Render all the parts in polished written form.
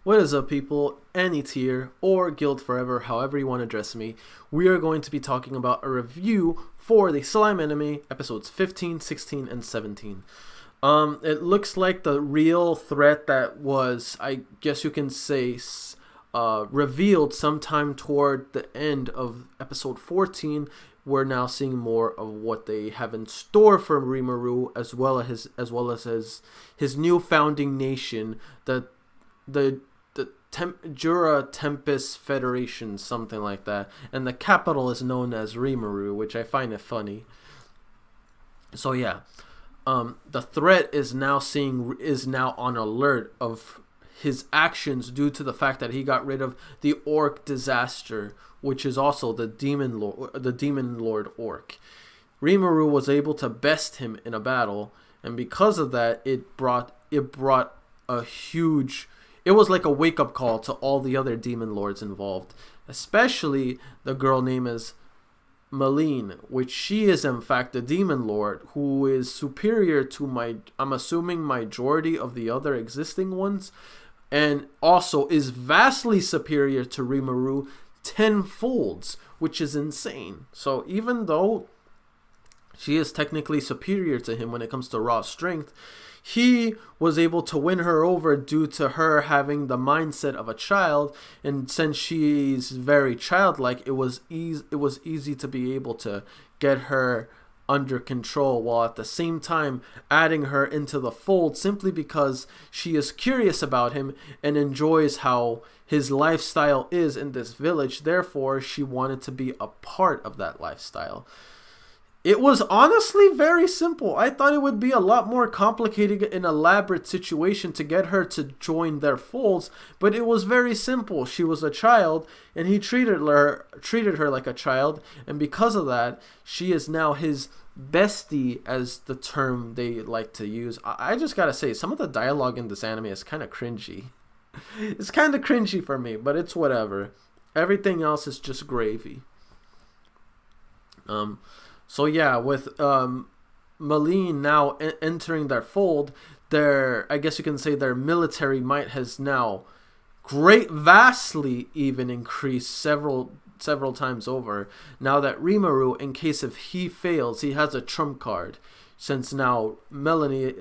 What is up, people? Any tier or Guild Forever, however you want to address me, we are going to be talking about a review for the Slime Anime episodes 15, 16, and 17. It looks like the real threat that was, I guess you can say, revealed sometime toward the end of episode 14. We're now seeing more of what they have in store for Rimuru, as well as his new founding nation, the Jura Tempest Federation, something like that, and the capital is known as Rimuru, which I find it funny. So yeah, the threat is now on alert of his actions due to the fact that he got rid of the Orc Disaster, which is also the Demon Lord Orc. Rimuru was able to best him in a battle, and because of that, it brought a huge. It was like a wake-up call to all the other demon lords involved, especially the girl named as Malene, which she is in fact the demon lord who is superior to I'm assuming majority of the other existing ones, and also is vastly superior to Rimuru tenfolds, which is insane. So even though she is technically superior to him when it comes to raw strength, he was able to win her over due to her having the mindset of a child, and since she's very childlike, it was easy to be able to get her under control, while at the same time adding her into the fold simply because she is curious about him and enjoys how his lifestyle is in this village. Therefore, she wanted to be a part of that lifestyle. It was honestly very simple. I thought it would be a lot more complicated and elaborate situation to get her to join their folds, but it was very simple. She was a child, and he treated her like a child, and because of that, she is now his bestie, as the term they like to use. I just gotta say, some of the dialogue in this anime is kind of cringy. It's kind of cringy for me, but it's whatever. Everything else is just gravy. So yeah, with Malene now entering their fold, I guess you can say their military might has now vastly even increased several times over. Now that Rimuru, in case if he fails, he has a trump card. Since now Malene,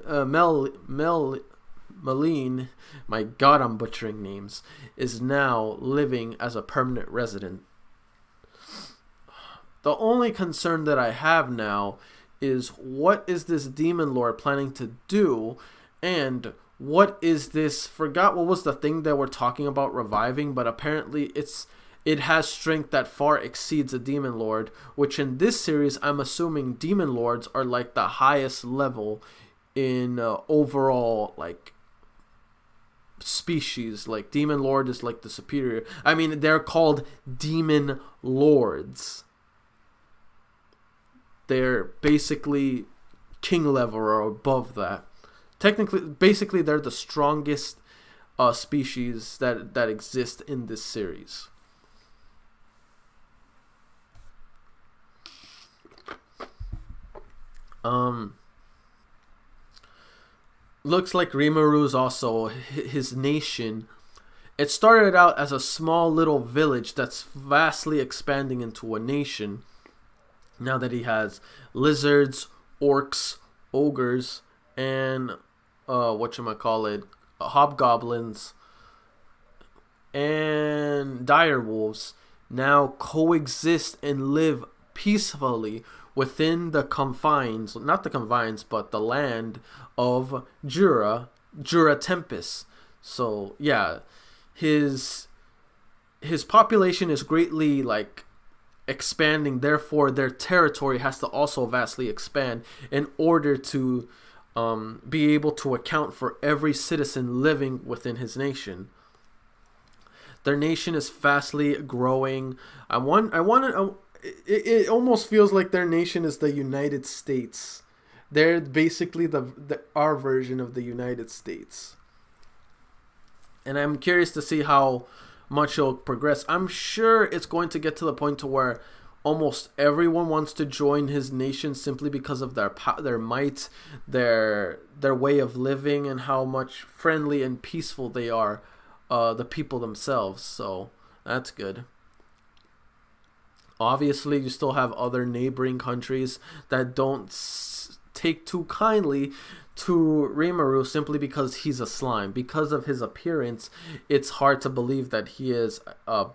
my god, I'm butchering names, is now living as a permanent resident. The only concern that I have now is, what is this demon lord planning to do, and what is this, forgot what was the thing that we're talking about reviving, but apparently it has strength that far exceeds a demon lord, which in this series I'm assuming demon lords are like the highest level in overall like species. Like demon lord is like the superior. I mean, they're called demon lords. They're basically king level or above that. Basically, they're the strongest species that exist in this series. Looks like Rimuru's also his nation. It started out as a small little village that's vastly expanding into a nation. Now that he has lizards, orcs, ogres, and hobgoblins and direwolves now coexist and live peacefully within the confines, not the confines, but the land of Jura Tempest. So yeah, his population is greatly expanding, therefore their territory has to also vastly expand in order to be able to account for every citizen living within his nation. Their nation is vastly growing. It almost feels like their nation is the United States. They're basically our version of the United States. And I'm curious to see how much it'll progress. I'm sure it's going to get to the point to where almost everyone wants to join his nation simply because of their might, their way of living, and how much friendly and peaceful they are the people themselves. So that's good. Obviously, you still have other neighboring countries that don't take too kindly to Rimuru simply because he's a slime. Because of his appearance, it's hard to believe that he is a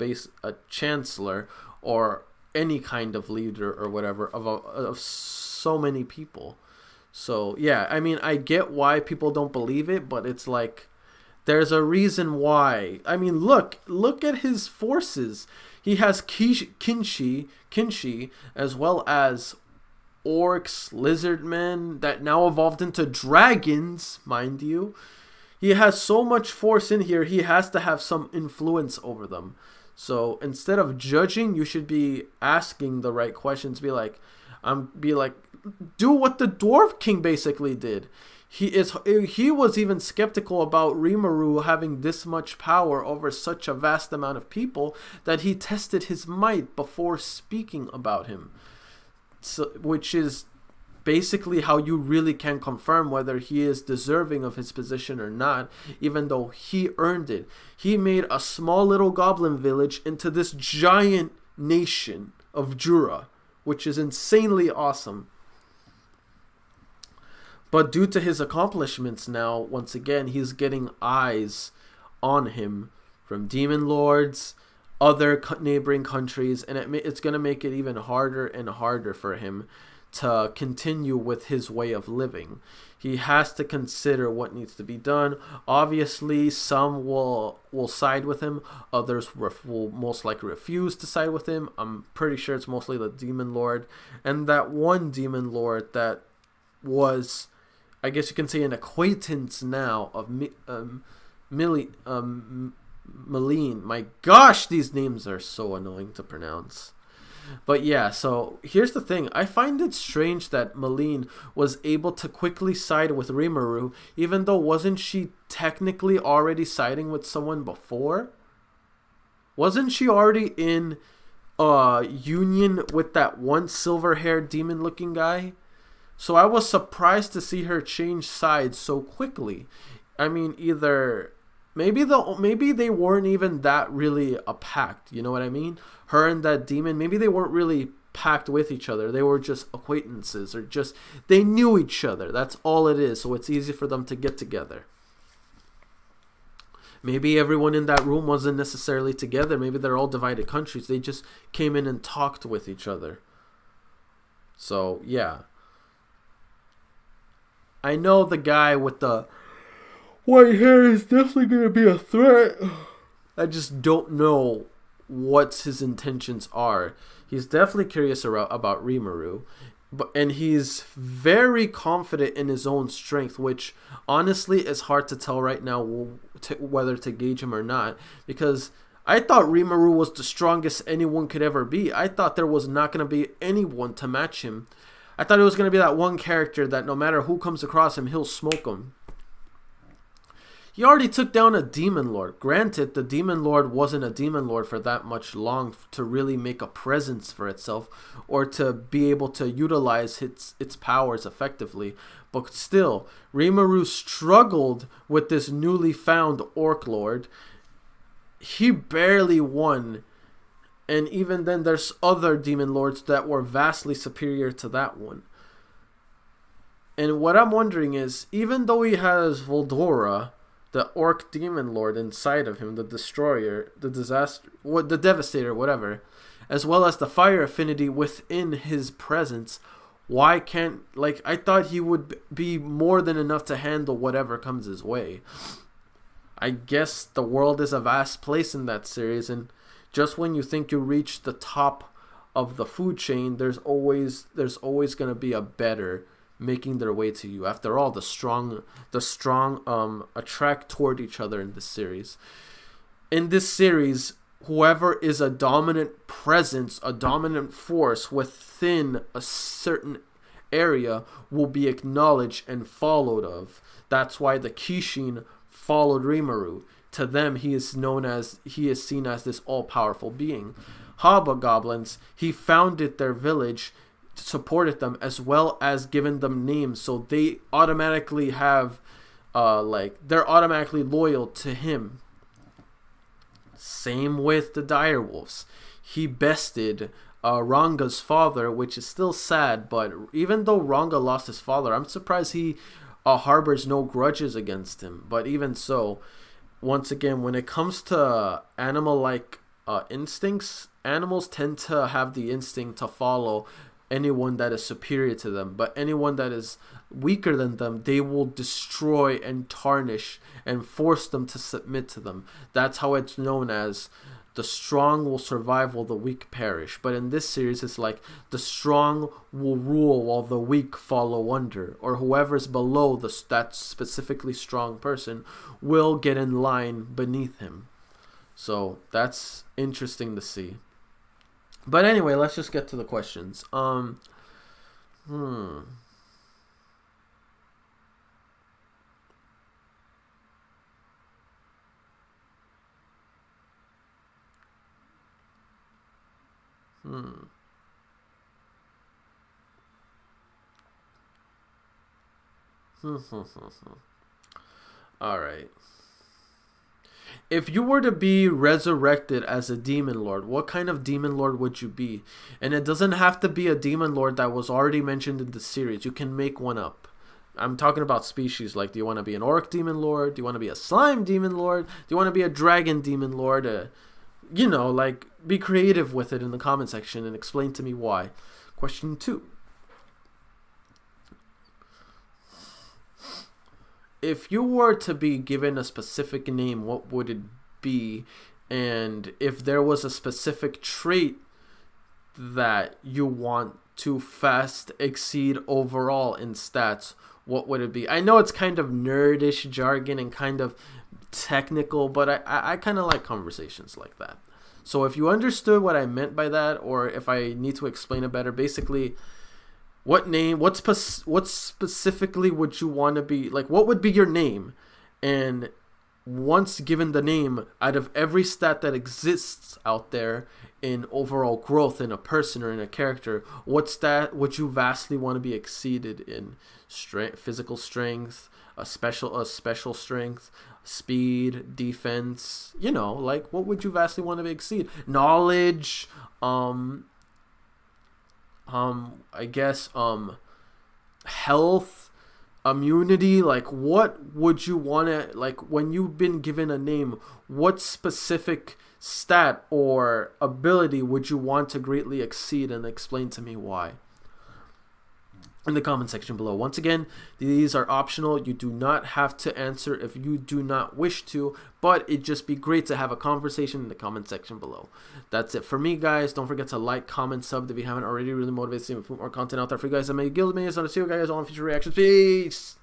chancellor or any kind of leader or whatever of so many people. So yeah, I mean, I get why people don't believe it, but it's like there's a reason why. I mean, look at his forces. He has Kinshi, as well as orcs, lizardmen that now evolved into dragons, mind you. He has so much force in here, he has to have some influence over them. So instead of judging, you should be asking the right questions. Be like, do what the Dwarf King basically did. He was even skeptical about Rimuru having this much power over such a vast amount of people that he tested his might before speaking about him. So, which is basically how you really can confirm whether he is deserving of his position or not, even though he earned it. He made a small little goblin village into this giant nation of Jura, which is insanely awesome. But due to his accomplishments now, once again, he's getting eyes on him from demon lords, other neighboring countries, and it's going to make it even harder and harder for him to continue with his way of living. He has to consider what needs to be done. Obviously, some will side with him. Others will most likely refuse to side with him. I'm pretty sure it's mostly the demon lord. And that one demon lord that was, I guess you can say, an acquaintance now of Malene. My gosh, these names are so annoying to pronounce. But yeah, so here's the thing. I find it strange that Malene was able to quickly side with Rimuru, even though wasn't she technically already siding with someone before? Wasn't she already in union with that one silver-haired demon-looking guy? So I was surprised to see her change sides so quickly. I mean, either maybe they weren't even that really a pact. You know what I mean? Her and that demon, maybe they weren't really packed with each other. They were just acquaintances, or just they knew each other. That's all it is. So it's easy for them to get together. Maybe everyone in that room wasn't necessarily together. Maybe they're all divided countries. They just came in and talked with each other. So yeah. I know the guy with the white hair is definitely going to be a threat. I just don't know what his intentions are. He's definitely curious about Rimuru, and he's very confident in his own strength, which honestly is hard to tell right now whether to gauge him or not, because I thought Rimuru was the strongest anyone could ever be. I thought there was not going to be anyone to match him. I thought it was going to be that one character that no matter who comes across him, he'll smoke him. He already took down a demon lord. Granted, the demon lord wasn't a demon lord for that much long to really make a presence for itself or to be able to utilize its powers effectively. But still, Rimuru struggled with this newly found orc lord. He barely won. And even then, there's other demon lords that were vastly superior to that one. And what I'm wondering is, even though he has Voldora, the orc demon lord inside of him, the destroyer, the disaster, the devastator, whatever, as well as the fire affinity within his presence, why can't, I thought he would be more than enough to handle whatever comes his way. I guess the world is a vast place in that series, and just when you think you reach the top of the food chain, there's always going to be a better making their way to you. After all, the strong attract toward each other in this series. In this series, whoever is a dominant presence, a dominant force within a certain area will be acknowledged and followed of. That's why the Kishin followed Rimuru. To them, he is seen as this all-powerful being. Hobgoblins, he founded their village, supported them, as well as given them names, so they automatically have, they're automatically loyal to him. Same with the direwolves. He bested Ranga's father, which is still sad, but even though Ranga lost his father, I'm surprised he harbors no grudges against him. But even so, once again, when it comes to animal-like instincts, animals tend to have the instinct to follow anyone that is superior to them, but anyone that is weaker than them, they will destroy and tarnish and force them to submit to them. That's how it's known as the strong will survive while the weak perish. But in this series, it's like the strong will rule while the weak follow under, or whoever's below that specifically strong person will get in line beneath him. So that's interesting to see. But anyway, let's just get to the questions. All right. If you were to be resurrected as a demon lord, what kind of demon lord would you be? And it doesn't have to be a demon lord that was already mentioned in the series. You can make one up. I'm talking about species. Like, do you want to be an orc demon lord? Do you want to be a slime demon lord? Do you want to be a dragon demon lord? You know, like, be creative with it in the comment section and explain to me why. Question 2. If you were to be given a specific name, what would it be? And if there was a specific trait that you want to fast exceed overall in stats, what would it be? I know it's kind of nerdish jargon and kind of technical, but I kind of like conversations like that. So if you understood what I meant by that, or if I need to explain it better, basically, what specifically would you want to be? Like, what would be your name? And once given the name, out of every stat that exists out there in overall growth in a person or in a character, what stat would you vastly want to be exceeded in? Strength, physical strength, a special strength, speed, defense. You know, like, what would you vastly want to exceed? Knowledge, I guess, health, immunity. Like, what would you want to, like, when you've been given a name, what specific stat or ability would you want to greatly exceed, and explain to me why in the comment section below. Once again, these are optional. You do not have to answer if you do not wish to, but it'd just be great to have a conversation in the comment section below. That's it for me, guys. Don't forget to like, comment, sub if you haven't already. Really motivates me to put more content out there for you guys. I made guild mates. I'll see you guys on future reactions. Peace.